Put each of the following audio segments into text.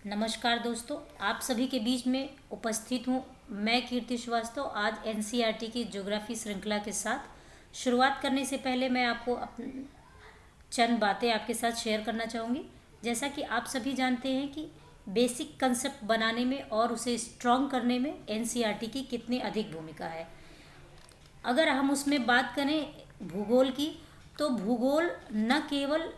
नमस्कार दोस्तों, आप सभी के बीच में उपस्थित हूँ मैं कीर्ति श्रीवास्तव। आज एनसीईआरटी की ज्योग्राफी श्रृंखला के साथ शुरुआत करने से पहले मैं आपको चंद बातें आपके साथ शेयर करना चाहूँगी। जैसा कि आप सभी जानते हैं कि बेसिक कंसेप्ट बनाने में और उसे स्ट्रॉन्ग करने में एनसीईआरटी की कितनी अधिक भूमिका है। अगर हम उसमें बात करें भूगोल की, तो भूगोल न केवल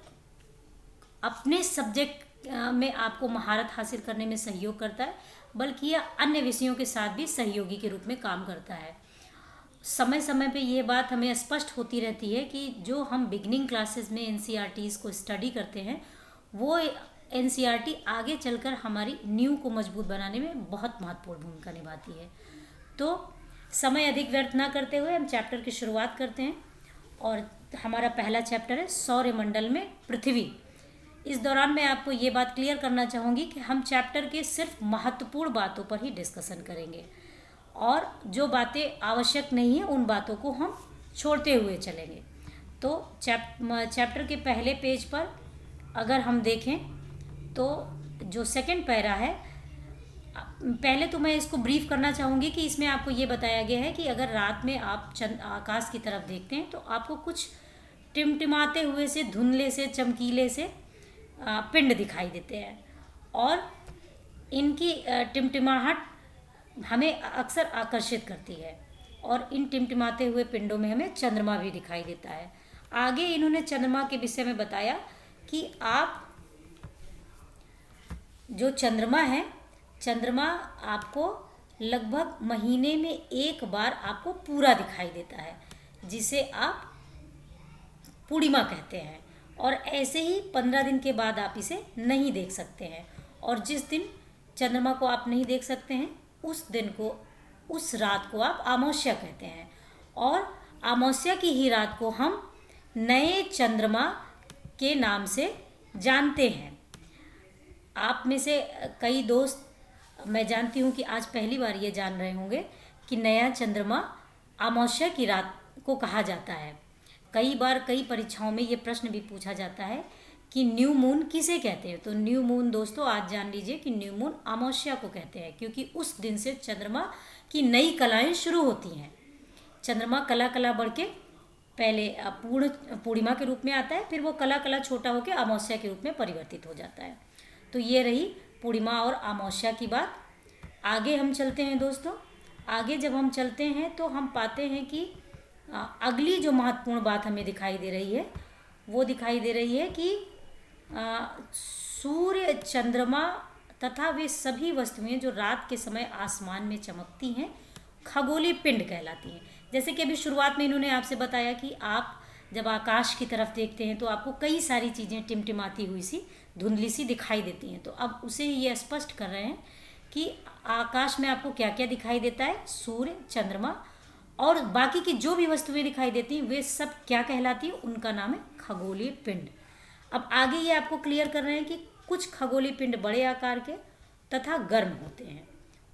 अपने सब्जेक्ट में आपको महारत हासिल करने में सहयोग करता है, बल्कि यह अन्य विषयों के साथ भी सहयोगी के रूप में काम करता है। समय समय पे ये बात हमें स्पष्ट होती रहती है कि जो हम बिगनिंग क्लासेस में एनसीईआरटीज़ को स्टडी करते हैं, वो एनसीईआरटी आगे चलकर हमारी नींव को मजबूत बनाने में बहुत महत्वपूर्ण भूमिका निभाती है। तो समय अधिक व्यर्थ ना करते हुए हम चैप्टर की शुरुआत करते हैं। और हमारा पहला चैप्टर है सौरमंडल में पृथ्वी। इस दौरान मैं आपको ये बात क्लियर करना चाहूँगी कि हम चैप्टर के सिर्फ महत्वपूर्ण बातों पर ही डिस्कशन करेंगे और जो बातें आवश्यक नहीं है उन बातों को हम छोड़ते हुए चलेंगे। तो चैप्टर के पहले पेज पर अगर हम देखें तो जो सेकंड पैरा है, पहले तो मैं इसको ब्रीफ करना चाहूँगी कि इसमें आपको ये बताया गया है कि अगर रात में आप आकाश की तरफ देखते हैं तो आपको कुछ टिमटिमाते हुए से, धुंधले से, चमकीले से पिंड दिखाई देते हैं और इनकी टिमटिमाहट हमें अक्सर आकर्षित करती है और इन टिमटिमाते हुए पिंडों में हमें चंद्रमा भी दिखाई देता है। आगे इन्होंने चंद्रमा के विषय में बताया कि आप जो चंद्रमा है, चंद्रमा आपको लगभग महीने में एक बार आपको पूरा दिखाई देता है, जिसे आप पूर्णिमा कहते हैं। और ऐसे ही 15 दिन के बाद आप इसे नहीं देख सकते हैं और जिस दिन चंद्रमा को आप नहीं देख सकते हैं उस दिन को, उस रात को आप अमावस्या कहते हैं और अमावस्या की ही रात को हम नए चंद्रमा के नाम से जानते हैं। आप में से कई दोस्त, मैं जानती हूँ कि आज पहली बार ये जान रहे होंगे कि नया चंद्रमा अमावस्या की रात को कहा जाता है। कई बार कई परीक्षाओं में ये प्रश्न भी पूछा जाता है कि न्यू मून किसे कहते हैं। तो न्यू मून दोस्तों आज जान लीजिए कि न्यू मून अमावस्या को कहते हैं, क्योंकि उस दिन से चंद्रमा की नई कलाएं शुरू होती हैं। चंद्रमा कला कला बढ़ के पहले पूर्णिमा के रूप में आता है, फिर वो कला कला छोटा होकर अमावस्या के रूप में परिवर्तित हो जाता है। तो ये रही पूर्णिमा और अमावस्या की बात। आगे हम चलते हैं दोस्तों। आगे जब हम चलते हैं तो हम पाते हैं कि अगली जो महत्वपूर्ण बात हमें दिखाई दे रही है वो दिखाई दे रही है कि सूर्य, चंद्रमा तथा वे सभी वस्तुएं जो रात के समय आसमान में चमकती हैं खगोलीय पिंड कहलाती हैं। जैसे कि अभी शुरुआत में इन्होंने आपसे बताया कि आप जब आकाश की तरफ देखते हैं तो आपको कई सारी चीज़ें टिमटिमाती हुई सी, धुंधली सी दिखाई देती हैं। तो अब उसे ये स्पष्ट कर रहे हैं कि आकाश में आपको क्या क्या दिखाई देता है। सूर्य, चंद्रमा और बाकी की जो भी वस्तुएं दिखाई देती हैं वे सब क्या कहलाती है, उनका नाम है खगोलीय पिंड। अब आगे ये आपको क्लियर कर रहे हैं कि कुछ खगोलीय पिंड बड़े आकार के तथा गर्म होते हैं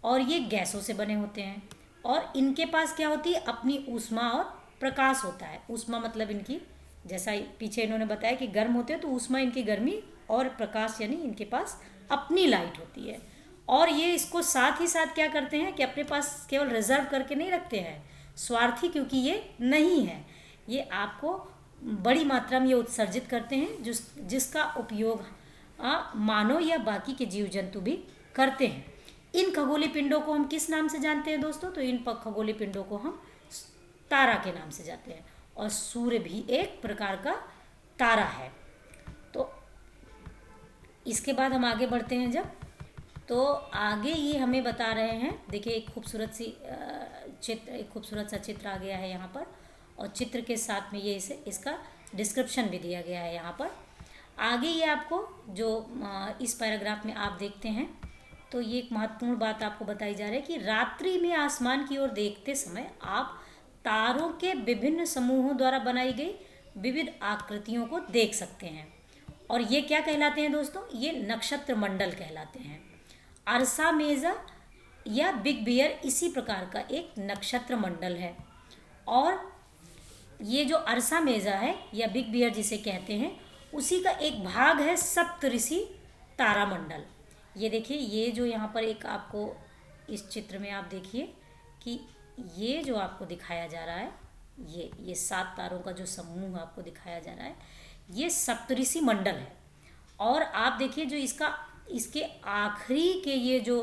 और ये गैसों से बने होते हैं और इनके पास क्या होती है, अपनी ऊष्मा और प्रकाश होता है। ऊष्मा मतलब इनकी, जैसा पीछे इन्होंने बताया कि गर्म होते हैं तो ऊष्मा इनकी गर्मी और प्रकाश यानी इनके पास अपनी लाइट होती है। और ये इसको साथ ही साथ क्या करते हैं कि अपने पास केवल रिजर्व करके नहीं रखते हैं स्वार्थी, क्योंकि ये नहीं है, ये आपको बड़ी मात्रा में ये उत्सर्जित करते हैं जिसका उपयोग मानव या बाकी के जीव जंतु भी करते हैं। इन खगोलीय पिंडों को हम किस नाम से जानते हैं दोस्तों? तो इन खगोलीय पिंडों को हम तारा के नाम से जानते हैं और सूर्य भी एक प्रकार का तारा है। तो इसके बाद हम आगे बढ़ते हैं जब, तो आगे ये हमें बता रहे हैं, देखिए एक खूबसूरत सा चित्र आ गया है यहाँ पर और चित्र के साथ में ये इसका डिस्क्रिप्शन भी दिया गया है यहाँ पर। आगे ये आपको जो इस पैराग्राफ में आप देखते हैं तो ये एक महत्वपूर्ण बात आपको बताई जा रही है कि रात्रि में आसमान की ओर देखते समय आप तारों के विभिन्न समूहों द्वारा बनाई गई विविध आकृतियों को देख सकते हैं और ये क्या कहलाते हैं दोस्तों? ये नक्षत्र मंडल कहलाते हैं। अर्सा मेजा या बिग बियर इसी प्रकार का एक नक्षत्र मंडल है और ये जो अर्सा मेजा है या बिग बियर जिसे कहते हैं उसी का एक भाग है सप्तऋषि तारामंडल। ये देखिए, ये जो यहाँ पर एक आपको इस चित्र में आप देखिए कि ये जो आपको दिखाया जा रहा है, ये 7 तारों का जो समूह आपको दिखाया जा रहा है, ये सप्तऋषि मंडल है। और आप देखिए जो इसके आखिरी के ये जो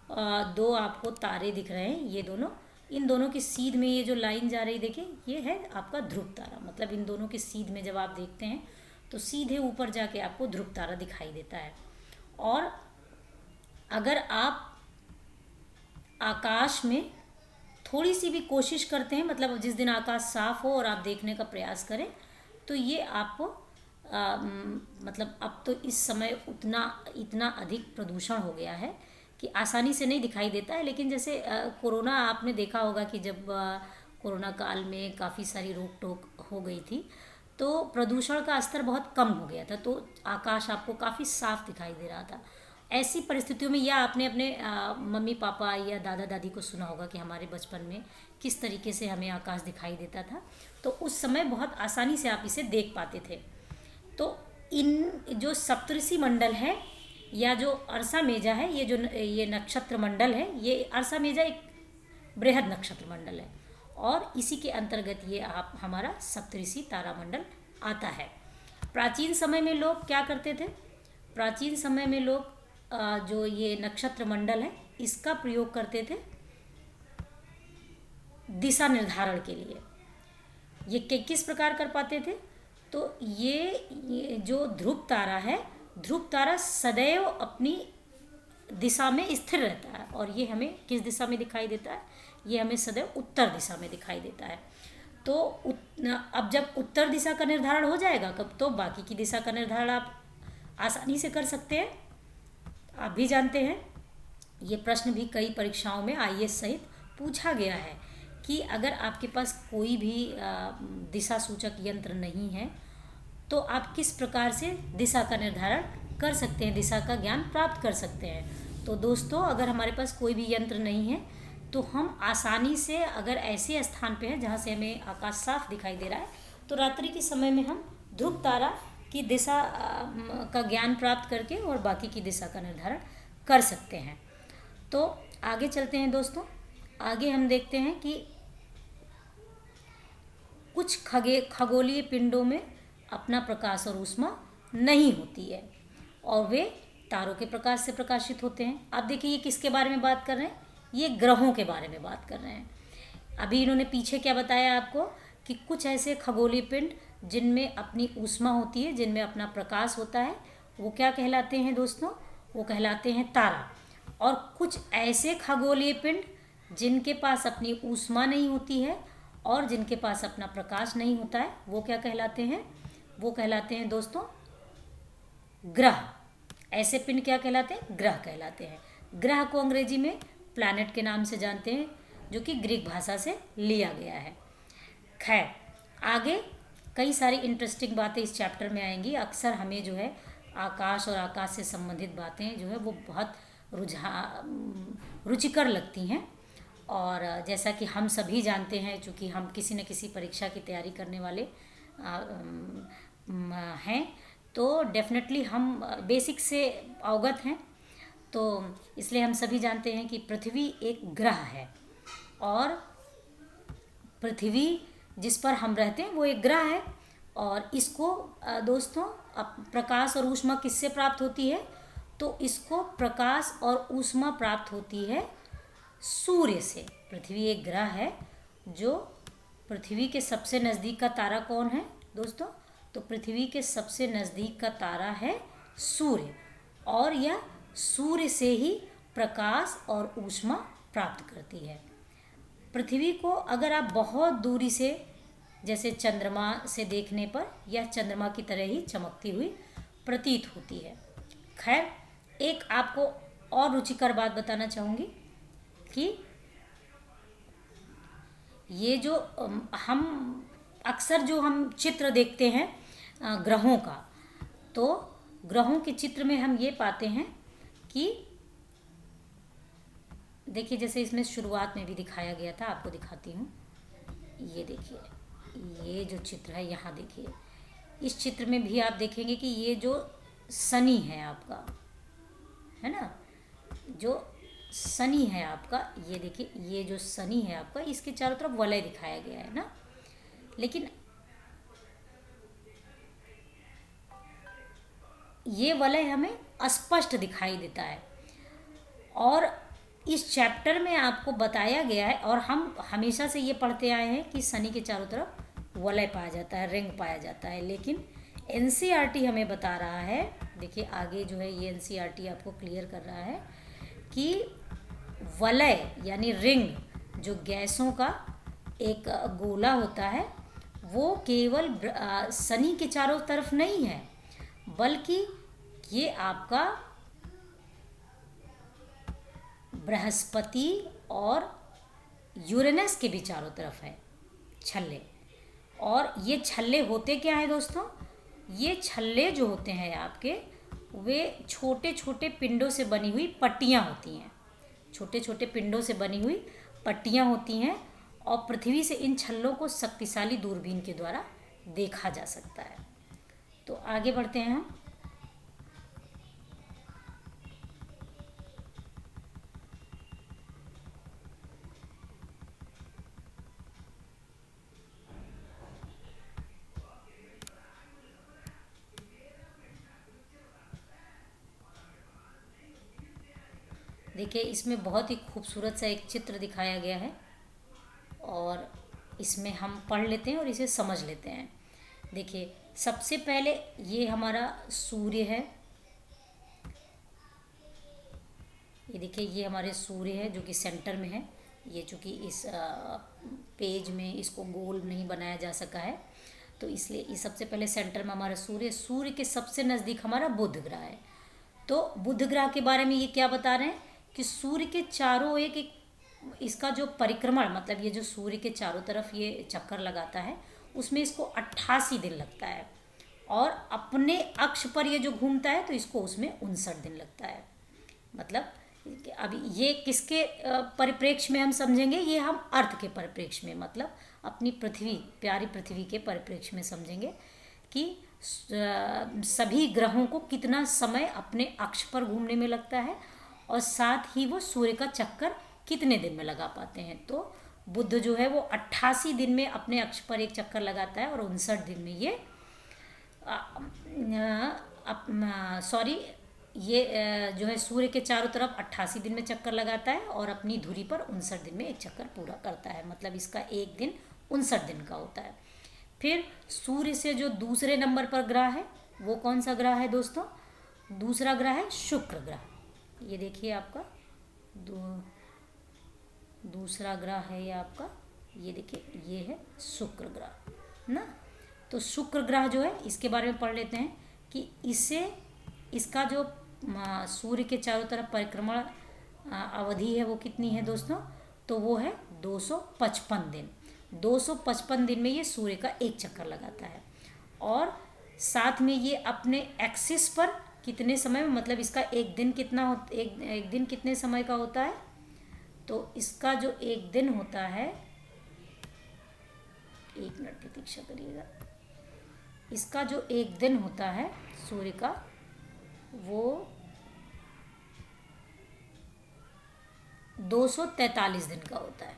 दो आपको तारे दिख रहे हैं, ये दोनों, इन दोनों की सीध में ये जो लाइन जा रही, देखिए ये है आपका ध्रुव तारा। मतलब इन दोनों की सीध में जब आप देखते हैं तो सीधे ऊपर जाके आपको ध्रुव तारा दिखाई देता है। और अगर आप आकाश में थोड़ी सी भी कोशिश करते हैं, मतलब जिस दिन आकाश साफ हो और आप देखने का प्रयास करें, तो ये आपको मतलब अब तो इस समय इतना अधिक प्रदूषण हो गया है कि आसानी से नहीं दिखाई देता है। लेकिन जैसे कोरोना आपने देखा होगा कि जब कोरोना काल में काफ़ी सारी रोक टोक हो गई थी, तो प्रदूषण का स्तर बहुत कम हो गया था, तो आकाश आपको काफ़ी साफ दिखाई दे रहा था। ऐसी परिस्थितियों में, या आपने अपने मम्मी पापा या दादा दादी को सुना होगा कि हमारे बचपन में किस तरीके से हमें आकाश दिखाई देता था, तो उस समय बहुत आसानी से आप इसे देख पाते थे। तो इन जो सप्तऋषि मंडल है या जो अर्सा मेजा है, ये नक्षत्र मंडल है, ये अर्सा मेजा एक बृहद नक्षत्र मंडल है और इसी के अंतर्गत ये आप हमारा सप्तऋषि तारामंडल आता है। प्राचीन समय में लोग क्या करते थे? प्राचीन समय में लोग जो ये नक्षत्र मंडल है इसका प्रयोग करते थे दिशा निर्धारण के लिए। ये किस प्रकार कर पाते थे? तो ये जो ध्रुव तारा है, ध्रुव तारा सदैव अपनी दिशा में स्थिर रहता है और ये हमें किस दिशा में दिखाई देता है? ये हमें सदैव उत्तर दिशा में दिखाई देता है। तो अब जब उत्तर दिशा का निर्धारण हो जाएगा कब, तो बाकी की दिशा का निर्धारण आप आसानी से कर सकते हैं। आप भी जानते हैं, ये प्रश्न भी कई परीक्षाओं में आईएएस सहित पूछा गया है कि अगर आपके पास कोई भी दिशा सूचक यंत्र नहीं है तो आप किस प्रकार से दिशा का निर्धारण कर सकते हैं, दिशा का ज्ञान प्राप्त कर सकते हैं। तो दोस्तों, अगर हमारे पास कोई भी यंत्र नहीं है तो हम आसानी से, अगर ऐसे स्थान पे हैं जहाँ से हमें आकाश साफ दिखाई दे रहा है, तो रात्रि के समय में हम ध्रुव तारा की दिशा का ज्ञान प्राप्त करके और बाकी की दिशा का निर्धारण कर सकते हैं। तो आगे चलते हैं दोस्तों। आगे हम देखते हैं कि कुछ खगोलीय पिंडों में अपना प्रकाश और ऊष्मा नहीं होती है और वे तारों के प्रकाश से प्रकाशित होते हैं। अब देखिए, ये किसके बारे में बात कर रहे हैं? ये ग्रहों के बारे में बात कर रहे हैं। अभी इन्होंने पीछे क्या बताया आपको कि कुछ ऐसे खगोलीय पिंड जिनमें अपनी ऊष्मा होती है, जिनमें अपना प्रकाश होता है, वो क्या कहलाते हैं दोस्तों? वो कहलाते हैं तारा। और कुछ ऐसे खगोलीय पिंड जिनके पास अपनी ऊष्मा नहीं होती है और जिनके पास अपना प्रकाश नहीं होता है, वो क्या कहलाते हैं? वो कहलाते हैं दोस्तों ग्रह। ऐसे पिंड क्या कहलाते हैं? ग्रह कहलाते हैं। ग्रह को अंग्रेजी में प्लैनेट के नाम से जानते हैं, जो कि ग्रीक भाषा से लिया गया है। खैर, आगे कई सारी इंटरेस्टिंग बातें इस चैप्टर में आएंगी। अक्सर हमें जो है आकाश और आकाश से संबंधित बातें जो है वो बहुत रुचिकर लगती हैं। और जैसा कि हम सभी जानते हैं, चूँकि हम किसी न किसी परीक्षा की तैयारी करने वाले हैं, तो डेफिनेटली हम बेसिक से अवगत हैं। तो इसलिए हम सभी जानते हैं कि पृथ्वी एक ग्रह है और पृथ्वी जिस पर हम रहते हैं वो एक ग्रह है। और इसको दोस्तों प्रकाश और ऊष्मा किससे प्राप्त होती है? तो इसको प्रकाश और ऊष्मा प्राप्त होती है सूर्य से। पृथ्वी एक ग्रह है। जो पृथ्वी के सबसे नज़दीक का तारा कौन है दोस्तों? तो पृथ्वी के सबसे नज़दीक का तारा है सूर्य, और यह सूर्य से ही प्रकाश और ऊष्मा प्राप्त करती है। पृथ्वी को अगर आप बहुत दूरी से, जैसे चंद्रमा से देखने पर, यह चंद्रमा की तरह ही चमकती हुई प्रतीत होती है। खैर, एक आपको और रुचिकर बात बताना चाहूँगी कि ये जो हम अक्सर जो हम चित्र देखते हैं ग्रहों का, तो ग्रहों के चित्र में हम ये पाते हैं कि देखिए, जैसे इसमें शुरुआत में भी दिखाया गया था, आपको दिखाती हूँ। ये देखिए, ये जो चित्र है, यहाँ देखिए, इस चित्र में भी आप देखेंगे कि ये जो शनि है आपका, है ना, जो शनि है आपका, ये देखिए, ये जो शनि है आपका, इसके चारों तरफ वलय दिखाया गया है ना, लेकिन ये वलय हमें अस्पष्ट दिखाई देता है। और इस चैप्टर में आपको बताया गया है, और हम हमेशा से ये पढ़ते आए हैं कि शनि के चारों तरफ वलय पाया जाता है, रिंग पाया जाता है, लेकिन एनसीईआरटी हमें बता रहा है, देखिए आगे जो है ये एनसीईआरटी आपको क्लियर कर रहा है कि वलय यानी रिंग जो गैसों का एक गोला होता है, वो केवल शनि के चारों तरफ नहीं है, बल्कि ये आपका बृहस्पति और यूरेनस के भी चारों तरफ है छल्ले। और ये छल्ले होते क्या है दोस्तों, ये छल्ले जो होते हैं आपके, वे छोटे छोटे पिंडों से बनी हुई पट्टियाँ होती हैं, छोटे छोटे पिंडों से बनी हुई पट्टियाँ होती हैं, और पृथ्वी से इन छल्लों को शक्तिशाली दूरबीन के द्वारा देखा जा सकता है। तो आगे बढ़ते हैं हम। देखिए इसमें बहुत ही खूबसूरत सा एक चित्र दिखाया गया है, और इसमें हम पढ़ लेते हैं और इसे समझ लेते हैं। देखिए सबसे पहले ये हमारा सूर्य है, ये देखिए ये हमारे सूर्य है जो कि सेंटर में है। ये चूँकि इस पेज में इसको गोल नहीं बनाया जा सका है, तो इसलिए ये सबसे पहले सेंटर में हमारा सूर्य, सूर्य के सबसे नज़दीक हमारा बुध ग्रह है। तो बुध ग्रह के बारे में ये क्या बता रहे हैं कि सूर्य के चारों एक इसका जो परिक्रमण, मतलब ये जो सूर्य के चारों तरफ ये चक्कर लगाता है, उसमें इसको 88 दिन लगता है, और अपने अक्ष पर ये जो घूमता है तो इसको उसमें 59 दिन लगता है। मतलब अभी ये किसके परिप्रेक्ष्य में हम समझेंगे, ये हम अर्थ के परिप्रेक्ष्य में, मतलब अपनी पृथ्वी, प्यारी पृथ्वी के परिप्रेक्ष्य में समझेंगे कि सभी ग्रहों को कितना समय अपने अक्ष पर घूमने में लगता है, और साथ ही वो सूर्य का चक्कर कितने दिन में लगा पाते हैं। तो बुध जो है वो 88 दिन में अपने अक्ष पर एक चक्कर लगाता है, और 59 दिन में ये ये जो है सूर्य के चारों तरफ 88 दिन में चक्कर लगाता है, और अपनी धुरी पर 59 दिन में एक चक्कर पूरा करता है। मतलब इसका एक दिन 59 दिन का होता है। फिर सूर्य से जो दूसरे नंबर पर ग्रह है, वो कौन सा ग्रह है दोस्तों, दूसरा ग्रह है शुक्र ग्रह। ये देखिए आपका दूसरा ग्रह है ये आपका, ये देखिए ये है शुक्र ग्रह ना। तो शुक्र ग्रह जो है, इसके बारे में पढ़ लेते हैं कि इसका जो सूर्य के चारों तरफ परिक्रमण अवधि है वो कितनी है दोस्तों, तो वो है 255 दिन। 255 दिन में ये सूर्य का एक चक्कर लगाता है, और साथ में ये अपने एक्सिस पर कितने समय में, मतलब इसका एक दिन कितना एक दिन कितने समय का होता है, तो इसका जो एक दिन होता है, एक मिनट प्रतीक्षा करिएगा, इसका जो एक दिन होता है सूर्य का, वो 243 दिन का होता है।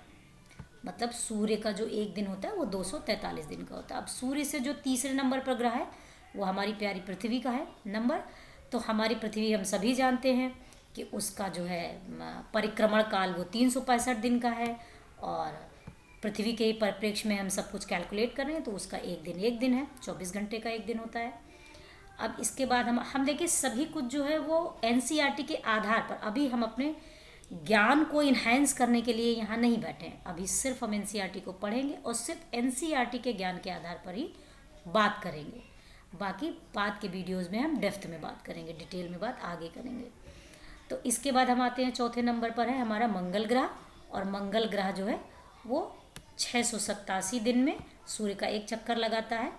मतलब सूर्य का जो एक दिन होता है वो 243 दिन का होता है। अब सूर्य से जो तीसरे नंबर पर ग्रह है वो हमारी प्यारी पृथ्वी का है नंबर। तो हमारी पृथ्वी हम सभी जानते हैं कि उसका जो है परिक्रमण काल वो 365 दिन का है, और पृथ्वी के ही परिप्रेक्ष्य में हम सब कुछ कैलकुलेट कर रहे हैं तो उसका एक दिन है, 24 घंटे का एक दिन होता है। अब इसके बाद हम देखिए सभी कुछ जो है वो एनसीईआरटी के आधार पर, अभी हम अपने ज्ञान को इन्हेंस करने के लिए यहाँ नहीं बैठे हैं, अभी सिर्फ हम एनसीईआरटी को पढ़ेंगे और सिर्फ एनसीईआरटी के ज्ञान के आधार पर ही बात करेंगे। बाकी बाद के वीडियोस में हम डेप्थ में बात करेंगे, डिटेल में बात आगे करेंगे। तो इसके बाद हम आते हैं चौथे नंबर पर है हमारा मंगल ग्रह, और मंगल ग्रह जो है वो 687 दिन में सूर्य का एक चक्कर लगाता है,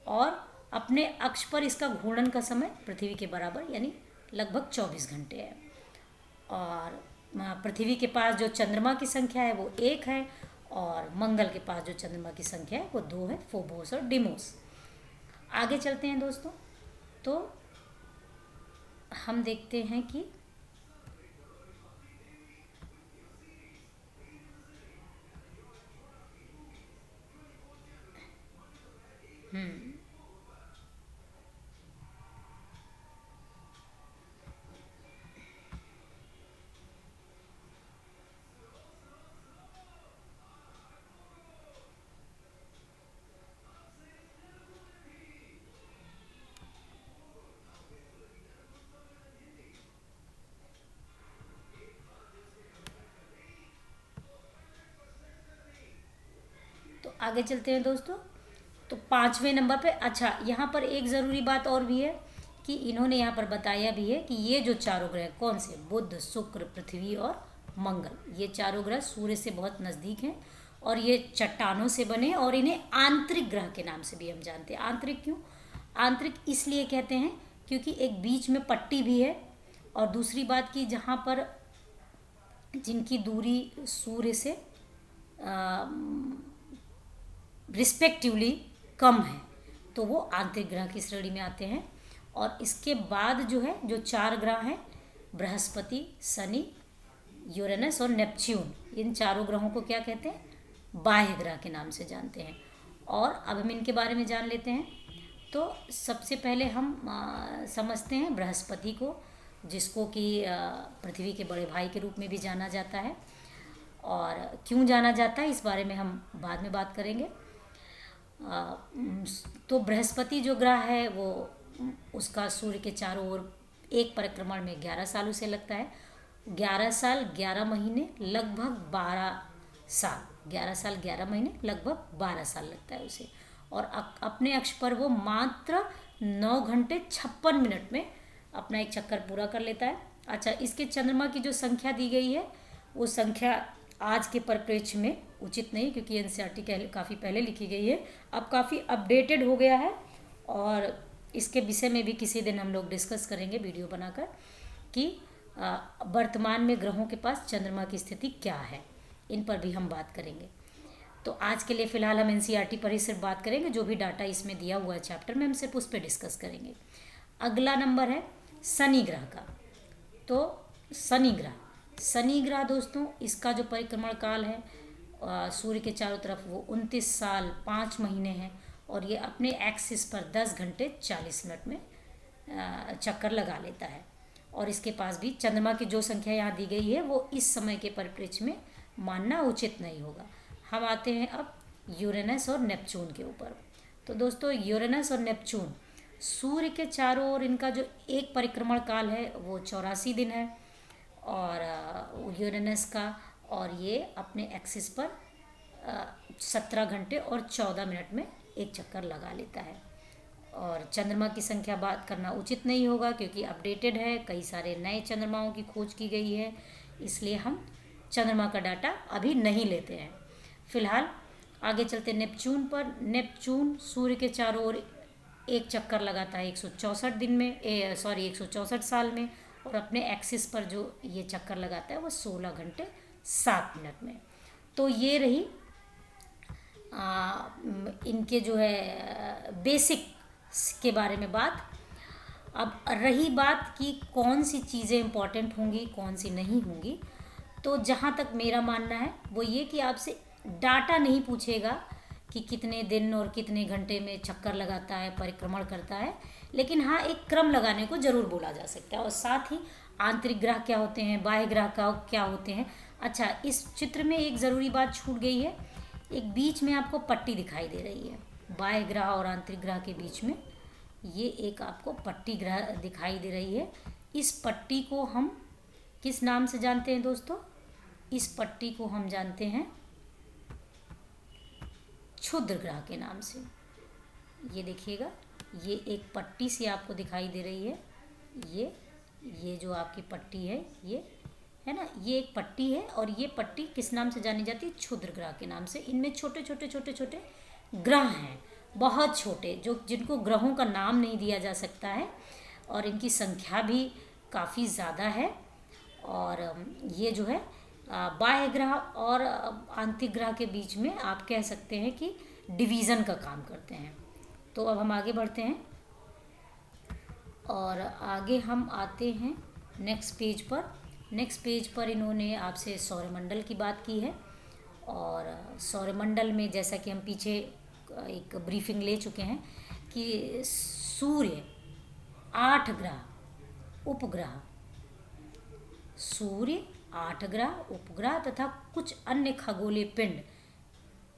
और अपने अक्ष पर इसका घूर्णन का समय पृथ्वी के बराबर यानी लगभग 24 घंटे है। और पृथ्वी के पास जो चंद्रमा की संख्या है वो 1 है, और मंगल के पास जो चंद्रमा की संख्या है वो 2 है, फोबोस और डिमोस। आगे चलते हैं दोस्तों, तो हम देखते हैं कि आगे चलते हैं दोस्तों। तो 5वें नंबर पे, अच्छा यहाँ पर एक ज़रूरी बात और भी है कि इन्होंने यहाँ पर बताया भी है कि ये जो चारों ग्रह कौन से, बुध, शुक्र, पृथ्वी और मंगल, ये चारों ग्रह सूर्य से बहुत नज़दीक हैं और ये चट्टानों से बने और इन्हें आंतरिक ग्रह के नाम से भी हम जानते हैं। आंतरिक क्यों? आंतरिक इसलिए कहते हैं क्योंकि एक बीच में पट्टी भी है, और दूसरी बात कि जहाँ पर जिनकी दूरी सूर्य से रिस्पेक्टिवली कम है तो वो आंतरिक ग्रह की श्रेणी में आते हैं। और इसके बाद जो है, जो 4 ग्रह हैं, बृहस्पति, शनि, यूरेनस और नेपच्यून, इन चारों ग्रहों को क्या कहते हैं? बाह्य ग्रह के नाम से जानते हैं। और अब हम इनके बारे में जान लेते हैं। तो सबसे पहले हम समझते हैं बृहस्पति को, जिसको कि पृथ्वी के बड़े भाई के रूप में भी जाना जाता है। और क्यों जाना जाता है इस बारे में हम बाद में बात करेंगे। तो बृहस्पति जो ग्रह है वो उसका सूर्य के चारों ओर एक परिक्रमण में 11 सालों से लगता है। 11 साल 11 महीने लगभग 12 साल, 11 साल 11 महीने लगभग 12 साल लगता है उसे। और अपने अक्ष पर वो मात्र 9 घंटे 56 मिनट में अपना एक चक्कर पूरा कर लेता है। अच्छा, इसके चंद्रमा की जो संख्या दी गई है वो संख्या आज के परिप्रेक्ष्य में उचित नहीं, क्योंकि एनसीईआरटी काफ़ी पहले लिखी गई है, अब काफ़ी अपडेटेड हो गया है। और इसके विषय में भी किसी दिन हम लोग डिस्कस करेंगे वीडियो बनाकर कि वर्तमान में ग्रहों के पास चंद्रमा की स्थिति क्या है, इन पर भी हम बात करेंगे। तो आज के लिए फ़िलहाल हम एनसीईआरटी पर ही सिर्फ बात करेंगे, जो भी डाटा इसमें दिया हुआ है चैप्टर में हम सिर्फ उस पर डिस्कस करेंगे। अगला नंबर है शनि ग्रह का। तो शनि ग्रह दोस्तों, इसका जो परिक्रमण काल है सूर्य के चारों तरफ वो 29 साल 5 महीने हैं, और ये अपने एक्सिस पर 10 घंटे 40 मिनट में चक्कर लगा लेता है। और इसके पास भी चंद्रमा की जो संख्या यहाँ दी गई है वो इस समय के परिप्रेक्ष्य में मानना उचित नहीं होगा। हम आते हैं अब यूरेनस और नेपच्यून के ऊपर। तो दोस्तों, यूरेनस और नेपच्यून सूर्य के चारों ओर इनका जो एक परिक्रमण काल है वो 84 दिन है, और यूरेनस का, और ये अपने एक्सिस पर 17 घंटे और 14 मिनट में एक चक्कर लगा लेता है। और चंद्रमा की संख्या बात करना उचित नहीं होगा क्योंकि अपडेटेड है, कई सारे नए चंद्रमाओं की खोज की गई है, इसलिए हम चंद्रमा का डाटा अभी नहीं लेते हैं। फिलहाल आगे चलते नेपच्यून पर। नेपच्यून सूर्य के चारों ओर एक चक्कर लगाता है 164 दिन में 164 साल में, और अपने एक्सिस पर जो ये चक्कर लगाता है वो 16 घंटे 7 मिनट में। तो ये रही इनके जो है बेसिक के बारे में बात। अब रही बात कि कौन सी चीज़ें इम्पॉर्टेंट होंगी, कौन सी नहीं होंगी, तो जहाँ तक मेरा मानना है वो ये कि आपसे डाटा नहीं पूछेगा कि कितने दिन और कितने घंटे में चक्कर लगाता है, परिक्रमण करता है, लेकिन हाँ एक क्रम लगाने को ज़रूर बोला जा सकता है। और साथ ही आंतरिक ग्रह क्या होते हैं, बाह्य ग्रह का क्या होते हैं। अच्छा, इस चित्र में एक ज़रूरी बात छूट गई है, एक बीच में आपको पट्टी दिखाई दे रही है बाह्य ग्रह और आंतरिक ग्रह के बीच में, ये एक आपको पट्टी ग्रह दिखाई दे रही है। इस पट्टी को हम किस नाम से जानते हैं दोस्तों? इस पट्टी को हम जानते हैं क्षुद्र ग्रह के नाम से। ये देखिएगा, ये एक पट्टी सी आपको दिखाई दे रही है, ये जो आपकी पट्टी है ये है ना, ये एक पट्टी है, और ये पट्टी किस नाम से जानी जाती है? क्षुद्र ग्रह के नाम से। इनमें छोटे छोटे छोटे छोटे ग्रह हैं, बहुत छोटे, जो जिनको ग्रहों का नाम नहीं दिया जा सकता है, और इनकी संख्या भी काफ़ी ज़्यादा है। और ये जो है बाह्य ग्रह और आंतरिक ग्रह के बीच में आप कह सकते हैं कि डिवीज़न का काम करते हैं। तो अब हम आगे बढ़ते हैं, और आगे हम आते हैं नेक्स्ट पेज पर। नेक्स्ट पेज पर इन्होंने आपसे सौरमंडल की बात की है, और सौरमंडल में जैसा कि हम पीछे एक ब्रीफिंग ले चुके हैं कि सूर्य, 8 ग्रह, उपग्रह, सूर्य, 8 ग्रह, उपग्रह तथा कुछ अन्य खगोलीय पिंड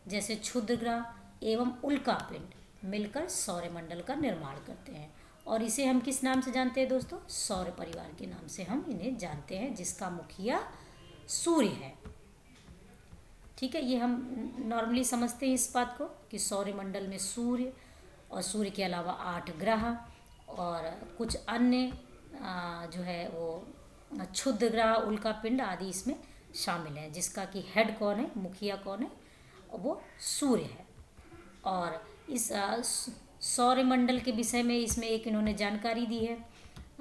जैसे क्षुद्र ग्रह एवं उल्का पिंड मिलकर सौरमंडल का निर्माण करते हैं। और इसे हम किस नाम से जानते हैं दोस्तों? सौर परिवार के नाम से हम इन्हें जानते हैं, जिसका मुखिया सूर्य है। ठीक है, ये हम नॉर्मली समझते हैं इस बात को कि सौरमंडल में सूर्य और सूर्य के अलावा 8 ग्रह और कुछ अन्य जो है वो क्षुद्र ग्रह, उल्का पिंड आदि इसमें शामिल हैं, जिसका कि हेड कौन है, मुखिया कौन है, वो सूर्य है। और इस सौरमंडल के विषय में इसमें एक इन्होंने जानकारी दी है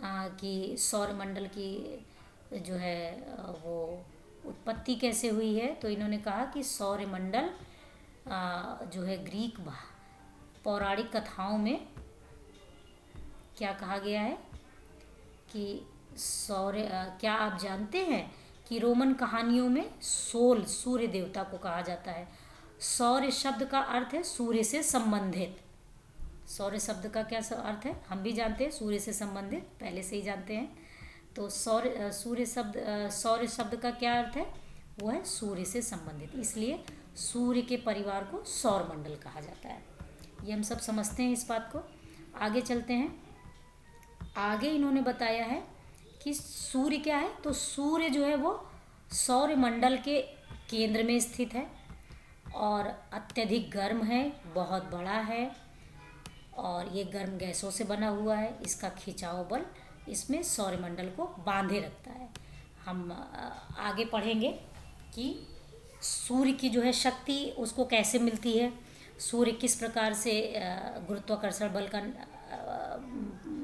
कि सौरमंडल की जो है वो उत्पत्ति कैसे हुई है। तो इन्होंने कहा कि सौरमंडल जो है ग्रीक पौराणिक कथाओं में क्या कहा गया है कि क्या आप जानते हैं कि रोमन कहानियों में सोल सूर्य देवता को कहा जाता है। सौर्य शब्द का अर्थ है सूर्य से संबंधित। सौर्य शब्द का क्या अर्थ है, हम भी जानते हैं, सूर्य से संबंधित, पहले से ही जानते हैं। तो सौर्य शब्द का क्या अर्थ है, वो है सूर्य से संबंधित, इसलिए सूर्य के परिवार को सौरमंडल कहा जाता है। ये हम सब समझते हैं इस बात को। आगे चलते हैं। आगे इन्होंने बताया है कि सूर्य क्या है। तो सूर्य जो है वो सौरमंडल के केंद्र में स्थित है और अत्यधिक गर्म है, बहुत बड़ा है और ये गर्म गैसों से बना हुआ है। इसका खिंचाव बल इसमें सौरमंडल को बांधे रखता है। हम आगे पढ़ेंगे कि सूर्य की जो है शक्ति उसको कैसे मिलती है, सूर्य किस प्रकार से गुरुत्वाकर्षण बल का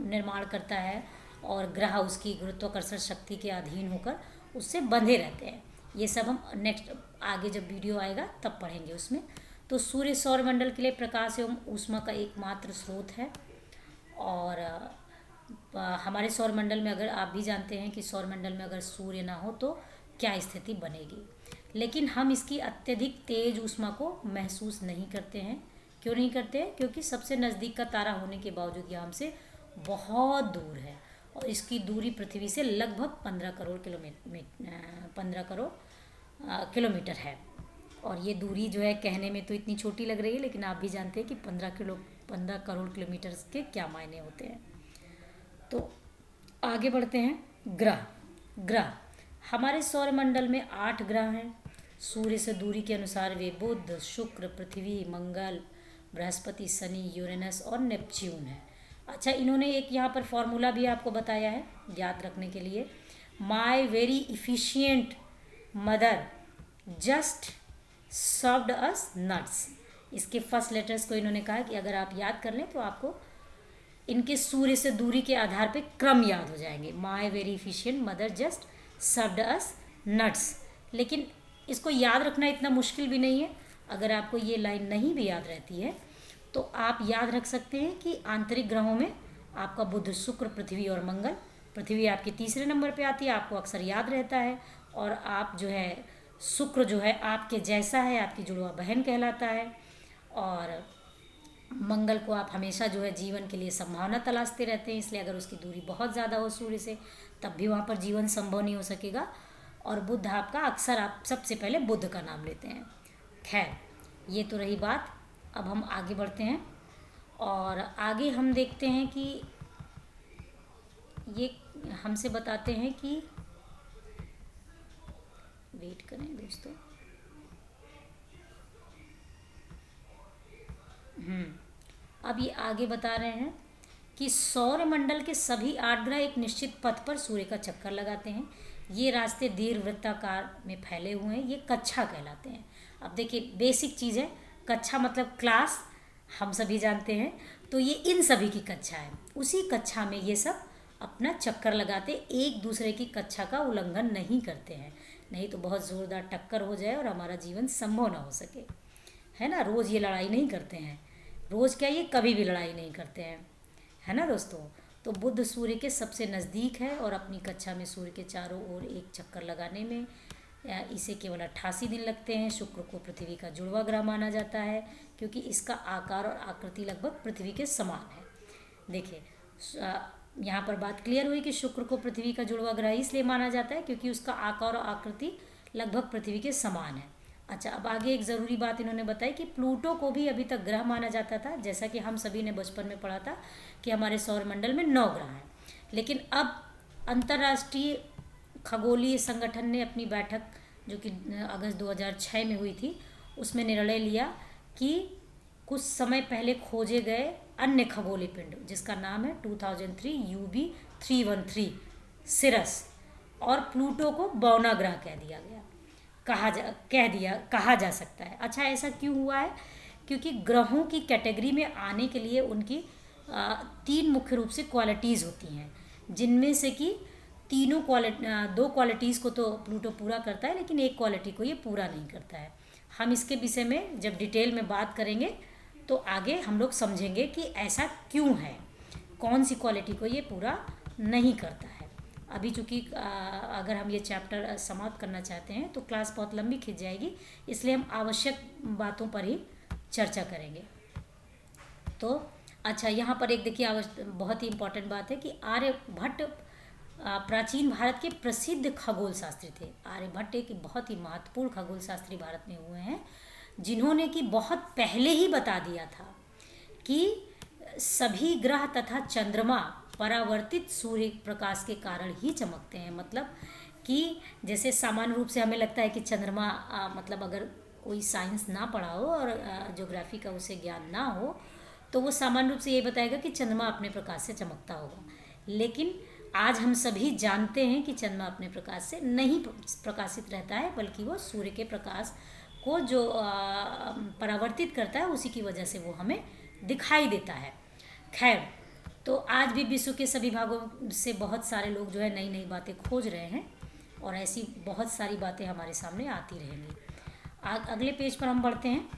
निर्माण करता है और ग्रह उसकी गुरुत्वाकर्षण शक्ति के अधीन होकर उससे बंधे रहते हैं। ये सब हम नेक्स्ट आगे जब वीडियो आएगा तब पढ़ेंगे उसमें। तो सूर्य सौरमंडल के लिए प्रकाश एवं ऊष्मा का एकमात्र स्रोत है। और हमारे सौरमंडल में, अगर आप भी जानते हैं कि सौरमंडल में अगर सूर्य ना हो तो क्या स्थिति बनेगी, लेकिन हम इसकी अत्यधिक तेज ऊष्मा को महसूस नहीं करते हैं। क्यों नहीं करते हैं? क्योंकि सबसे नज़दीक का तारा होने के बावजूद यह हमसे बहुत दूर है और इसकी दूरी पृथ्वी से लगभग 15 करोड़ किलोमीटर है। और ये दूरी जो है कहने में तो इतनी छोटी लग रही है, लेकिन आप भी जानते हैं कि 15 करोड़ किलोमीटर के क्या मायने होते हैं। तो आगे बढ़ते हैं। ग्रह हमारे सौरमंडल में 8 ग्रह हैं। सूर्य से दूरी के अनुसार वे बुध, शुक्र, पृथ्वी, मंगल, बृहस्पति, शनि, यूरेनस और नेपच्यून है। अच्छा, इन्होंने एक यहाँ पर फॉर्मूला भी आपको बताया है याद रखने के लिए। My very efficient mother just served us nuts. इसके फर्स्ट लेटर्स को इन्होंने कहा कि अगर आप याद कर लें तो आपको इनके सूर्य से दूरी के आधार पे क्रम याद हो जाएंगे। My very efficient mother just served us nuts. लेकिन इसको याद रखना इतना मुश्किल भी नहीं है। अगर आपको ये लाइन नहीं भी याद रहती है तो आप याद रख सकते हैं कि आंतरिक ग्रहों में आपका बुध, शुक्र, पृथ्वी और मंगल। पृथ्वी आपके तीसरे नंबर पे आती है, आपको अक्सर याद रहता है। और आप जो है शुक्र जो है आपके जैसा है, आपकी जुड़वा बहन कहलाता है। और मंगल को आप हमेशा जो है जीवन के लिए संभावना तलाशते रहते हैं, इसलिए अगर उसकी दूरी बहुत ज़्यादा हो सूर्य से तब भी वहाँ पर जीवन संभव नहीं हो सकेगा। और बुध आपका अक्सर आप सबसे पहले बुध का नाम लेते हैं। खैर, ये तो रही बात। अब हम आगे बढ़ते हैं और आगे हम देखते हैं कि ये हमसे बताते हैं कि, वेट करें दोस्तों, अब ये आगे बता रहे हैं कि सौरमंडल के सभी 8 ग्रह एक निश्चित पथ पर सूर्य का चक्कर लगाते हैं। ये रास्ते दीर्घवृत्ताकार में फैले हुए हैं, ये कक्षा कहलाते हैं। अब देखिए, बेसिक चीज़ है, कक्षा मतलब क्लास, हम सभी जानते हैं। तो ये इन सभी की कक्षा है, उसी कक्षा में ये सब अपना चक्कर लगाते, एक दूसरे की कक्षा का उल्लंघन नहीं करते हैं, नहीं तो बहुत ज़ोरदार टक्कर हो जाए और हमारा जीवन संभव ना हो सके, है ना। रोज़ ये लड़ाई नहीं करते हैं, रोज़ क्या, ये कभी भी लड़ाई नहीं करते हैं, है ना दोस्तों। तो बुध सूर्य के सबसे नज़दीक है और अपनी कक्षा में सूर्य के चारों ओर एक चक्कर लगाने में इसे केवल 88 दिन लगते हैं। शुक्र को पृथ्वी का जुड़वा ग्रह माना जाता है क्योंकि इसका आकार और आकृति लगभग पृथ्वी के समान है। देखिए, यहाँ पर बात क्लियर हुई कि शुक्र को पृथ्वी का जुड़वा ग्रह इसलिए माना जाता है क्योंकि उसका आकार और आकृति लगभग पृथ्वी के समान है। अच्छा, अब आगे एक ज़रूरी बात इन्होंने बताई कि प्लूटो को भी अभी तक ग्रह माना जाता था, जैसा कि हम सभी ने बचपन में पढ़ा था कि हमारे सौरमंडल में 9 ग्रह हैं। लेकिन अब अंतर्राष्ट्रीय खगोलीय संगठन ने अपनी बैठक जो कि अगस्त 2006 में हुई थी, उसमें निर्णय लिया कि कुछ समय पहले खोजे गए अन्य खगोलीय पिंड, जिसका नाम है 2003 UB313 सिरस, और प्लूटो को बौना ग्रह कह दिया गया, कहा जा सकता है। अच्छा, ऐसा क्यों हुआ है? क्योंकि ग्रहों की कैटेगरी में आने के लिए उनकी तीन मुख्य रूप से क्वालिटीज़ होती हैं, जिनमें से कि दो क्वालिटीज़ को तो प्लूटो पूरा करता है, लेकिन एक क्वालिटी को ये पूरा नहीं करता है। हम इसके विषय में जब डिटेल में बात करेंगे तो आगे हम लोग समझेंगे कि ऐसा क्यों है, कौन सी क्वालिटी को ये पूरा नहीं करता है। अभी चूँकि अगर हम ये चैप्टर समाप्त करना चाहते हैं तो क्लास बहुत लंबी खिंच जाएगी, इसलिए हम आवश्यक बातों पर ही चर्चा करेंगे। तो अच्छा, यहाँ पर एक देखिए बहुत ही इम्पोर्टेंट बात है कि आर्यभट्ट प्राचीन भारत के प्रसिद्ध खगोल शास्त्री थे। आर्यभट्ट एक बहुत ही महत्वपूर्ण खगोल शास्त्री भारत में हुए हैं, जिन्होंने कि बहुत पहले ही बता दिया था कि सभी ग्रह तथा चंद्रमा परावर्तित सूर्य प्रकाश के कारण ही चमकते हैं। मतलब कि जैसे सामान्य रूप से हमें लगता है कि चंद्रमा मतलब अगर कोई साइंस ना पढ़ा हो और ज्योग्राफी का उसे ज्ञान ना हो तो वो सामान्य रूप से ये बताएगा कि चंद्रमा अपने प्रकाश से चमकता होगा, लेकिन आज हम सभी जानते हैं कि चंद्रमा अपने प्रकाश से नहीं प्रकाशित रहता है, बल्कि वो सूर्य के प्रकाश को जो परावर्तित करता है उसी की वजह से वो हमें दिखाई देता है। खैर, तो आज भी विश्व के सभी भागों से बहुत सारे लोग जो है नई नई बातें खोज रहे हैं, और ऐसी बहुत सारी बातें हमारे सामने आती रहेंगी। अगले पेज पर हम बढ़ते हैं,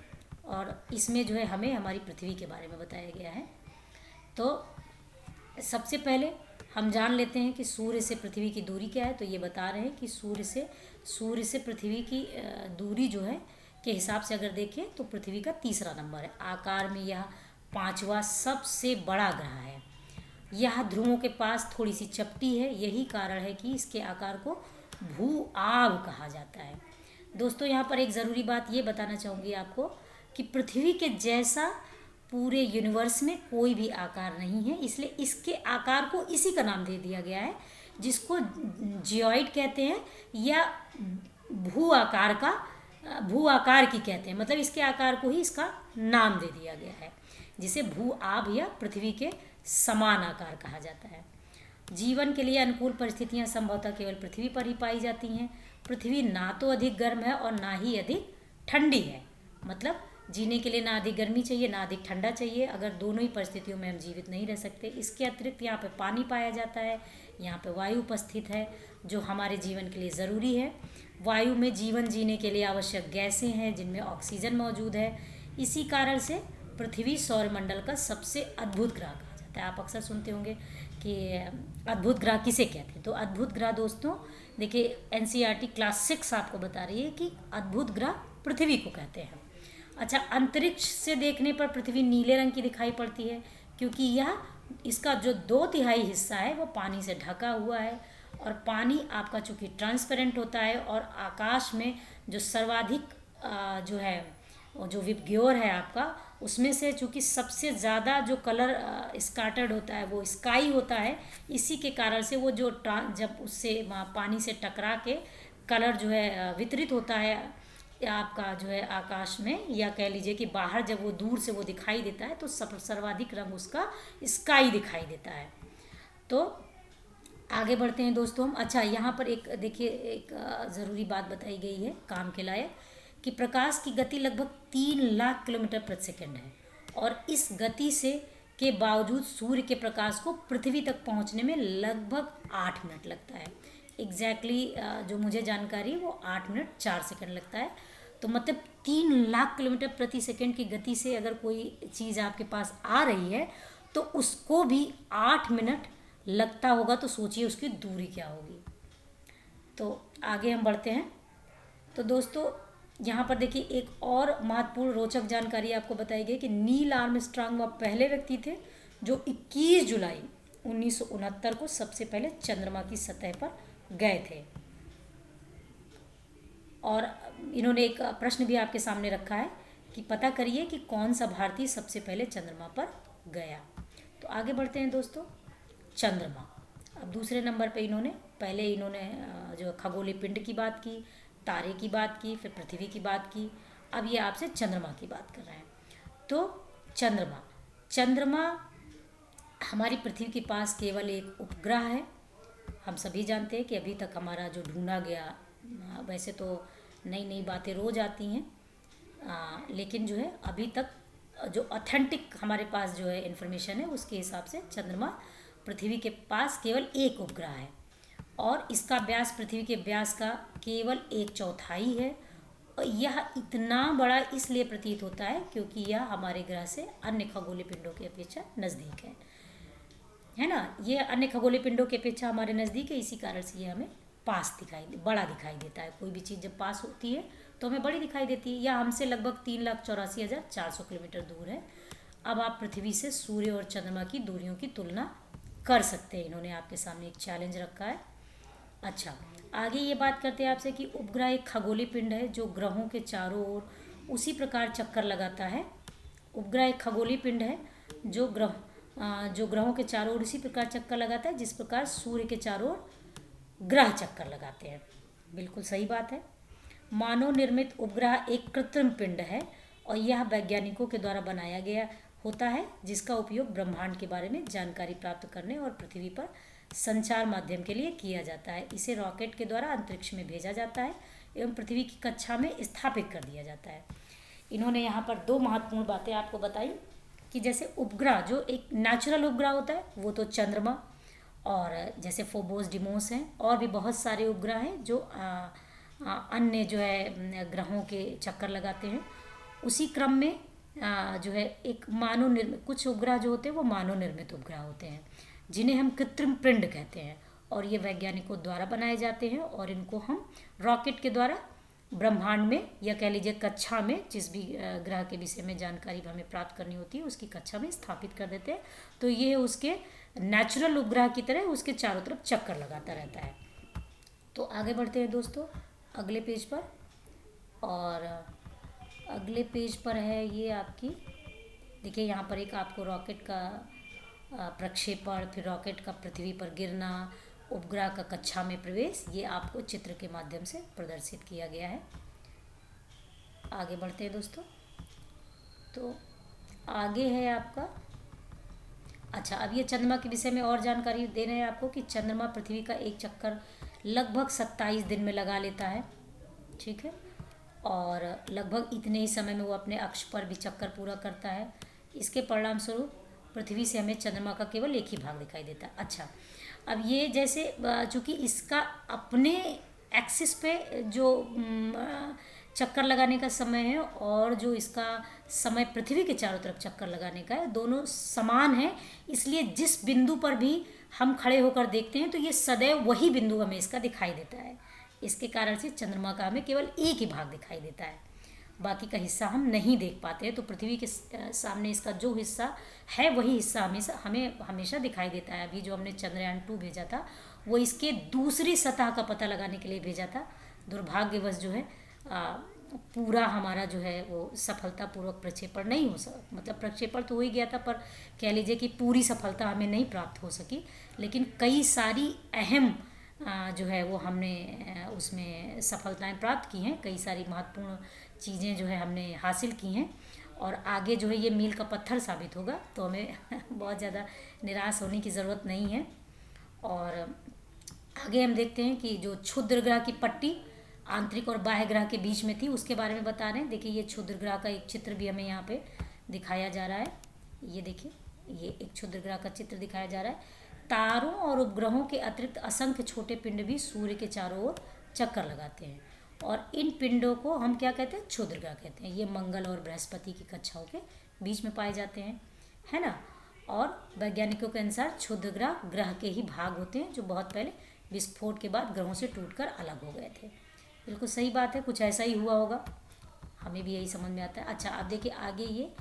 और इसमें जो है हमें हमारी पृथ्वी के बारे में बताया गया है। तो सबसे पहले हम जान लेते हैं कि सूर्य से पृथ्वी की दूरी क्या है। तो ये बता रहे हैं कि सूर्य से पृथ्वी की दूरी जो है के हिसाब से अगर देखें तो पृथ्वी का तीसरा नंबर है। आकार में यह 5वां सबसे बड़ा ग्रह है। यह ध्रुवों के पास थोड़ी सी चपटी है, यही कारण है कि इसके आकार को भू-आभ कहा जाता है। दोस्तों, यहाँ पर एक ज़रूरी बात ये बताना चाहूँगी आपको कि पृथ्वी के जैसा पूरे यूनिवर्स में कोई भी आकार नहीं है, इसलिए इसके आकार को इसी का नाम दे दिया गया है, जिसको जियोइड कहते हैं या भू आकार की कहते हैं। मतलब इसके आकार को ही इसका नाम दे दिया गया है, जिसे भू-आभ या पृथ्वी के समान आकार कहा जाता है। जीवन के लिए अनुकूल परिस्थितियां संभवतः केवल पृथ्वी पर ही पाई जाती हैं। पृथ्वी ना तो अधिक गर्म है और ना ही अधिक ठंडी है। मतलब जीने के लिए ना अधिक गर्मी चाहिए ना अधिक ठंडा चाहिए। अगर दोनों ही परिस्थितियों में हम जीवित नहीं रह सकते। इसके अतिरिक्त यहाँ पे पानी पाया जाता है, यहाँ पे वायु उपस्थित है जो हमारे जीवन के लिए ज़रूरी है। वायु में जीवन जीने के लिए आवश्यक गैसें हैं जिनमें ऑक्सीजन मौजूद है। इसी कारण से पृथ्वी सौरमंडल का सबसे अद्भुत ग्रह कहा जाता है। आप अक्सर सुनते होंगे कि अद्भुत ग्रह किसे कहते हैं। तो अद्भुत ग्रह दोस्तों देखिए, एनसीईआरटी क्लास 6 आपको बता रही है कि अद्भुत ग्रह पृथ्वी को कहते हैं। अच्छा, अंतरिक्ष से देखने पर पृथ्वी नीले रंग की दिखाई पड़ती है क्योंकि इसका जो 2/3 हिस्सा है वो पानी से ढका हुआ है, और पानी आपका चूँकि ट्रांसपेरेंट होता है, और आकाश में जो सर्वाधिक जो है जो विबग्योर है आपका, उसमें से चूँकि सबसे ज़्यादा जो कलर स्कैटर्ड होता है वो स्काई होता है। इसी के कारण से वो जो जब उससे पानी से टकरा के कलर जो है वितरित होता है आपका जो है आकाश में, या कह लीजिए कि बाहर जब वो दूर से वो दिखाई देता है तो सर्वाधिक रंग उसका स्काई दिखाई देता है। तो आगे बढ़ते हैं दोस्तों हम। अच्छा, यहाँ पर एक देखिए एक ज़रूरी बात बताई गई है काम के लायक, कि प्रकाश की गति लगभग 3 लाख किलोमीटर प्रति सेकंड है, और इस गति से के बावजूद सूर्य के प्रकाश को पृथ्वी तक पहुँचने में लगभग 8 मिनट लगता है। एग्जैक्टली जो मुझे जानकारी है वो 8 मिनट 4 सेकंड लगता है। तो मतलब 3 लाख किलोमीटर प्रति सेकंड की गति से अगर कोई चीज़ आपके पास आ रही है तो उसको भी 8 मिनट लगता होगा, तो सोचिए उसकी दूरी क्या होगी। तो आगे हम बढ़ते हैं। तो दोस्तों यहाँ पर देखिए एक और महत्वपूर्ण रोचक जानकारी आपको बताई गई कि नील आर्मस्ट्रांग वह पहले व्यक्ति थे जो 21 जुलाई 1969 को सबसे पहले चंद्रमा की सतह पर गए थे। और इन्होंने एक प्रश्न भी आपके सामने रखा है कि पता करिए कि कौन सा भारतीय सबसे पहले चंद्रमा पर गया। तो आगे बढ़ते हैं दोस्तों। चंद्रमा अब दूसरे नंबर पे पहले इन्होंने जो खगोलीय पिंड की बात की, तारे की बात की, फिर पृथ्वी की बात की, अब ये आपसे चंद्रमा की बात कर रहे हैं। तो चंद्रमा चंद्रमा हमारी पृथ्वी के पास केवल एक उपग्रह है। हम सभी जानते हैं कि अभी तक हमारा जो ढूंढा गया, वैसे तो नई नई बातें रोज आती हैं, लेकिन जो है अभी तक जो ऑथेंटिक हमारे पास जो है इन्फॉर्मेशन है उसके हिसाब से चंद्रमा पृथ्वी के पास केवल एक उपग्रह है और इसका व्यास पृथ्वी के व्यास का केवल 1/4 है। और यह इतना बड़ा इसलिए प्रतीत होता है क्योंकि यह हमारे ग्रह से अन्य खगोलीय पिंडों की अपेक्षा नज़दीक है ना। ये अन्य खगोलीय पिंडों की अपेक्षा हमारे नज़दीक है, इसी कारण से ये हमें बड़ा दिखाई देता है। कोई भी चीज़ जब पास होती है तो हमें बड़ी दिखाई देती है। यह हमसे लगभग 3,84,400 किलोमीटर दूर है। अब आप पृथ्वी से सूर्य और चंद्रमा की दूरियों की तुलना कर सकते हैं। इन्होंने आपके सामने एक चैलेंज रखा है। अच्छा, आगे ये बात करते हैं आपसे कि उपग्रह एक खगोलीय पिंड है जो ग्रहों के चारों ओर उसी प्रकार चक्कर लगाता है। उपग्रह एक खगोलीय पिंड है जो ग्रहों के चारों ओर इसी प्रकार चक्कर लगाता है जिस प्रकार सूर्य के चारों ओर ग्रह चक्कर लगाते हैं। बिल्कुल सही बात है। मानव निर्मित उपग्रह एक कृत्रिम पिंड है और यह वैज्ञानिकों के द्वारा बनाया गया होता है जिसका उपयोग ब्रह्मांड के बारे में जानकारी प्राप्त करने और पृथ्वी पर संचार माध्यम के लिए किया जाता है। इसे रॉकेट के द्वारा अंतरिक्ष में भेजा जाता है एवं पृथ्वी की कक्षा में स्थापित कर दिया जाता है। इन्होंने यहाँ पर 2 महत्वपूर्ण बातें आपको बताई कि जैसे उपग्रह जो एक नेचुरल उपग्रह होता है वो तो चंद्रमा और जैसे फोबोस डिमोस हैं, और भी बहुत सारे उपग्रह हैं जो अन्य जो है ग्रहों के चक्कर लगाते हैं। उसी क्रम में जो है एक मानव निर्मित कुछ उपग्रह जो होते हैं वो मानव निर्मित उपग्रह होते हैं जिन्हें हम कृत्रिम पिंड कहते हैं और ये वैज्ञानिकों द्वारा बनाए जाते हैं और इनको हम रॉकेट के द्वारा ब्रह्मांड में या कह लीजिए कक्षा में जिस भी ग्रह के विषय में जानकारी हमें प्राप्त करनी होती है उसकी कक्षा में स्थापित कर देते हैं। तो ये उसके नेचुरल उपग्रह की तरह उसके चारों तरफ चक्कर लगाता रहता है। तो आगे बढ़ते हैं दोस्तों अगले पेज पर, और अगले पेज पर है ये आपकी, देखिए यहाँ पर एक आपको रॉकेट का प्रक्षेपण, फिर रॉकेट का पृथ्वी पर गिरना, उपग्रह का कक्षा में प्रवेश, ये आपको चित्र के माध्यम से प्रदर्शित किया गया है। आगे बढ़ते हैं दोस्तों। तो आगे है आपका, अच्छा अब ये चंद्रमा के विषय में और जानकारी दे रहे हैं आपको कि चंद्रमा पृथ्वी का एक चक्कर लगभग 27 दिन में लगा लेता है, ठीक है, और लगभग इतने ही समय में वो अपने अक्ष पर भी चक्कर पूरा करता है। इसके परिणाम स्वरूप पृथ्वी से हमें चंद्रमा का केवल एक ही भाग दिखाई देता है। अच्छा, अब ये जैसे चूँकि इसका अपने एक्सिस पे जो चक्कर लगाने का समय है और जो इसका समय पृथ्वी के चारों तरफ चक्कर लगाने का है दोनों समान है, इसलिए जिस बिंदु पर भी हम खड़े होकर देखते हैं तो ये सदैव वही बिंदु हमें इसका दिखाई देता है। इसके कारण से चंद्रमा का हमें केवल एक ही भाग दिखाई देता है, बाकी का हिस्सा हम नहीं देख पाते हैं। तो पृथ्वी के सामने इसका जो हिस्सा है वही हिस्सा हमें हमेशा दिखाई देता है। अभी जो हमने चंद्रयान 2 भेजा था वो इसके दूसरी सतह का पता लगाने के लिए भेजा था। दुर्भाग्यवश जो है पूरा हमारा जो है वो सफलतापूर्वक प्रक्षेपण नहीं हो सका, मतलब प्रक्षेपण तो हो ही गया था पर कह लीजिए कि पूरी सफलता हमें नहीं प्राप्त हो सकी, लेकिन कई सारी अहम जो है वो हमने उसमें सफलताएं प्राप्त की हैं, कई सारी महत्वपूर्ण चीज़ें जो है हमने हासिल की हैं और आगे जो है ये मील का पत्थर साबित होगा, तो हमें बहुत ज़्यादा निराश होने की ज़रूरत नहीं है। और आगे हम देखते हैं कि जो क्षुद्र ग्रह की पट्टी आंतरिक और बाह्य ग्रह के बीच में थी उसके बारे में बता रहे हैं। देखिए ये क्षुद्र ग्रह का एक चित्र भी हमें यहाँ पे दिखाया जा रहा है। ये देखिए ये एक क्षुद्र ग्रह का चित्र दिखाया जा रहा है। तारों और उपग्रहों के अतिरिक्त असंख्य छोटे पिंड भी सूर्य के चारों ओर चक्कर लगाते हैं और इन पिंडों को हम क्या कहते हैं, क्षुद्र ग्रह कहते हैं। ये मंगल और बृहस्पति की कक्षाओं के बीच में पाए जाते हैं, है ना। और वैज्ञानिकों के अनुसार क्षुद्र ग्रह के ही भाग होते हैं जो बहुत पहले विस्फोट के बाद ग्रहों से टूटकर अलग हो गए थे। बिल्कुल सही बात है, कुछ ऐसा ही हुआ होगा, हमें भी यही समझ में आता है। अच्छा आप देखिए आगे ये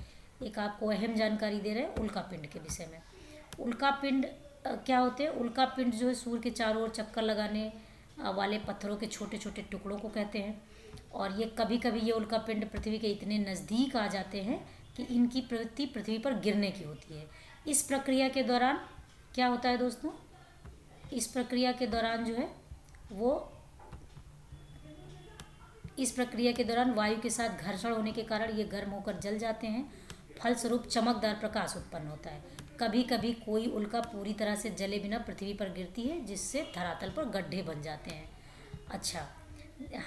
एक आपको अहम जानकारी दे रहे हैं उल्का पिंड के विषय में। उल्का पिंड क्या होते हैं, उल्का पिंड जो है सूर्य के चारों ओर चक्कर लगाने वाले पत्थरों के छोटे छोटे टुकड़ों को कहते हैं और ये कभी कभी ये उल्का पिंड पृथ्वी के इतने नज़दीक आ जाते हैं कि इनकी प्रवृत्ति पृथ्वी पर गिरने की होती है। इस प्रक्रिया के दौरान क्या होता है दोस्तों, इस प्रक्रिया के दौरान जो है वो इस प्रक्रिया के दौरान वायु के साथ घर्षण होने के कारण ये गर्म होकर जल जाते हैं। फलस्वरूप चमकदार प्रकाश उत्पन्न होता है। कभी कभी कोई उल्का पूरी तरह से जले बिना पृथ्वी पर गिरती है, जिससे धरातल पर गड्ढे बन जाते हैं। अच्छा,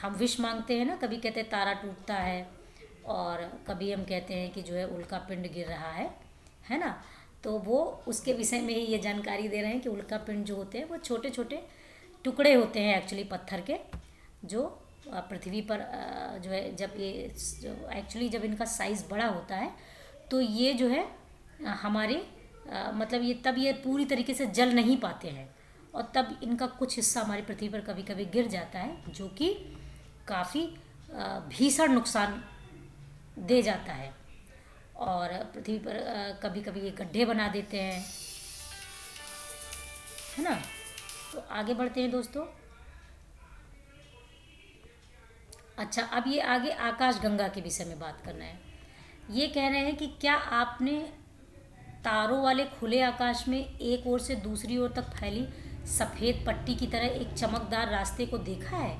हम विश मांगते हैं ना, कभी कहते हैं तारा टूटता है, और कभी हम कहते हैं कि जो है उल्का पिंड गिर रहा है ना। तो वो उसके विषय में ही ये जानकारी दे रहे हैं कि उल्का पिंड जो होते हैं वो छोटे छोटे टुकड़े होते हैं एक्चुअली पत्थर के, जो पृथ्वी पर जो है जब ये एक्चुअली जब इनका साइज़ बड़ा होता है तो ये जो है हमारे मतलब ये तब ये पूरी तरीके से जल नहीं पाते हैं, और तब इनका कुछ हिस्सा हमारी पृथ्वी पर कभी कभी गिर जाता है, जो कि काफ़ी भीषण नुकसान दे जाता है, और पृथ्वी पर कभी कभी ये गड्ढे बना देते हैं, है ना। तो आगे बढ़ते हैं दोस्तों। अच्छा, अब ये आगे आकाशगंगा के विषय में बात करना है। ये कह रहे हैं कि क्या आपने तारों वाले खुले आकाश में एक ओर से दूसरी ओर तक फैली सफ़ेद पट्टी की तरह एक चमकदार रास्ते को देखा है?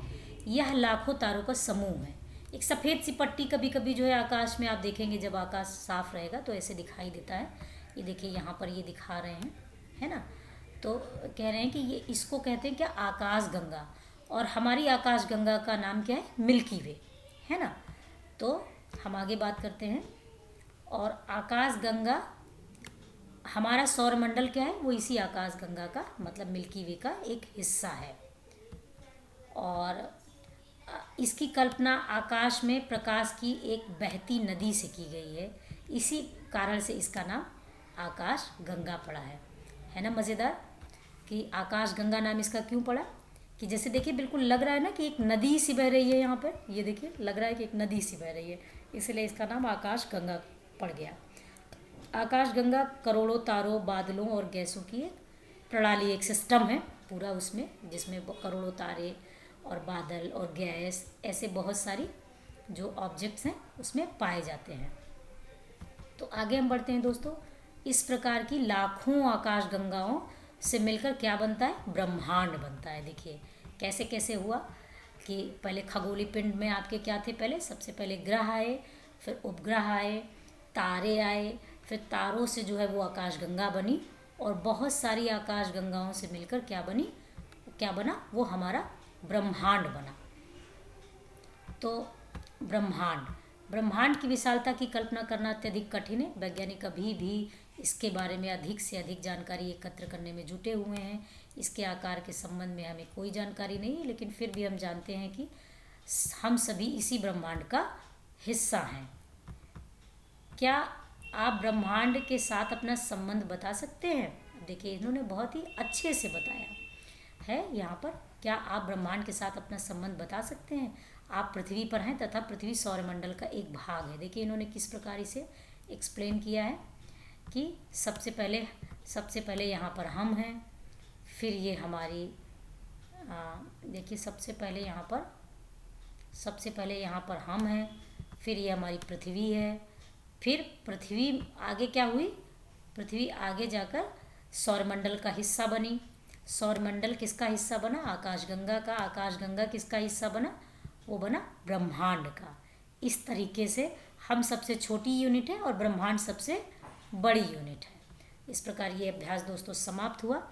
यह लाखों तारों का समूह है। एक सफ़ेद सी पट्टी कभी कभी जो है आकाश में आप देखेंगे, जब आकाश साफ रहेगा तो ऐसे दिखाई देता है। ये देखिए यहाँ पर ये दिखा रहे हैं, है ना। तो कह रहे हैं कि ये इसको कहते हैं क्या, आकाशगंगा। और हमारी आकाशगंगा का नाम क्या है, मिल्की वे, है ना। तो हम आगे बात करते हैं। और आकाशगंगा हमारा सौरमंडल क्या है, वो इसी आकाशगंगा का मतलब मिल्की वे का एक हिस्सा है। और इसकी कल्पना आकाश में प्रकाश की एक बहती नदी से की गई है, इसी कारण से इसका नाम आकाशगंगा पड़ा है ना। मज़ेदार कि आकाशगंगा नाम इसका क्यों पड़ा, कि जैसे देखिए बिल्कुल लग रहा है ना कि एक नदी सी बह रही है यहाँ पर, ये देखिए लग रहा है कि एक नदी सी बह रही है, इसलिए इसका नाम आकाशगंगा पड़ गया। आकाशगंगा करोड़ों तारों, बादलों और गैसों की एक प्रणाली, एक सिस्टम है पूरा उसमें, जिसमें करोड़ों तारे और बादल और गैस ऐसे बहुत सारी जो ऑब्जेक्ट्स हैं उसमें पाए जाते हैं। तो आगे हम बढ़ते हैं दोस्तों। इस प्रकार की लाखों आकाशगंगाओं से मिलकर क्या बनता है, ब्रह्मांड बनता है। देखिए कैसे कैसे हुआ कि पहले खगोलीय पिंड में आपके क्या थे, पहले सबसे पहले ग्रह आए, फिर उपग्रह आए, तारे आए, फिर तारों से जो है वो आकाशगंगा बनी, और बहुत सारी आकाशगंगाओं से मिलकर क्या बनी, क्या बना, वो हमारा ब्रह्मांड बना। तो ब्रह्मांड की विशालता की कल्पना करना अत्यधिक कठिन है। वैज्ञानिक अभी भी इसके बारे में अधिक से अधिक जानकारी एकत्र करने में जुटे हुए हैं। इसके आकार के संबंध में हमें कोई जानकारी नहीं है, लेकिन फिर भी हम जानते हैं कि हम सभी इसी ब्रह्मांड का हिस्सा हैं। क्या आप ब्रह्मांड के साथ अपना संबंध बता सकते हैं? देखिए इन्होंने बहुत ही अच्छे से बताया है यहाँ पर। क्या आप ब्रह्मांड के साथ अपना संबंध बता सकते हैं? आप पृथ्वी पर हैं तथा पृथ्वी सौरमंडल का एक भाग है। देखिए इन्होंने किस प्रकार इसे एक्सप्लेन किया है कि सबसे पहले यहाँ पर हम हैं, फिर ये हमारी देखिए सबसे पहले यहाँ पर हम हैं, फिर ये हमारी पृथ्वी है, फिर पृथ्वी आगे क्या हुई, पृथ्वी आगे जाकर सौरमंडल का हिस्सा बनी। सौरमंडल किसका हिस्सा बना, आकाशगंगा का। आकाशगंगा किसका हिस्सा बना, वो बना ब्रह्मांड का। इस तरीके से हम सबसे छोटी यूनिट है और ब्रह्मांड सबसे बड़ी यूनिट है। इस प्रकार ये अभ्यास दोस्तों समाप्त हुआ।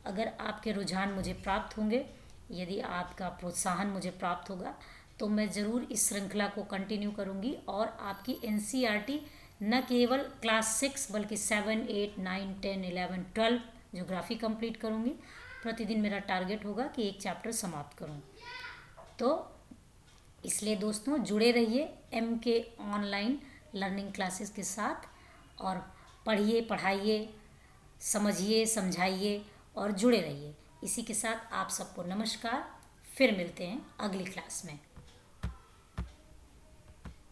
अगर आपके रुझान मुझे प्राप्त होंगे, यदि आपका प्रोत्साहन मुझे प्राप्त होगा, तो मैं ज़रूर इस श्रृंखला को कंटिन्यू करूँगी और आपकी NCERT न केवल क्लास 6 बल्कि 7, 8, 9, 10, 11, 12 ज्योग्राफी कंप्लीट करूँगी। प्रतिदिन मेरा टारगेट होगा कि एक चैप्टर समाप्त करूँ। तो इसलिए दोस्तों जुड़े रहिए MK ऑनलाइन लर्निंग क्लासेस के साथ, और पढ़िए, पढ़ाइए, समझिए, समझाइए और जुड़े रहिए। इसी के साथ आप सबको नमस्कार। फिर मिलते हैं अगली क्लास में।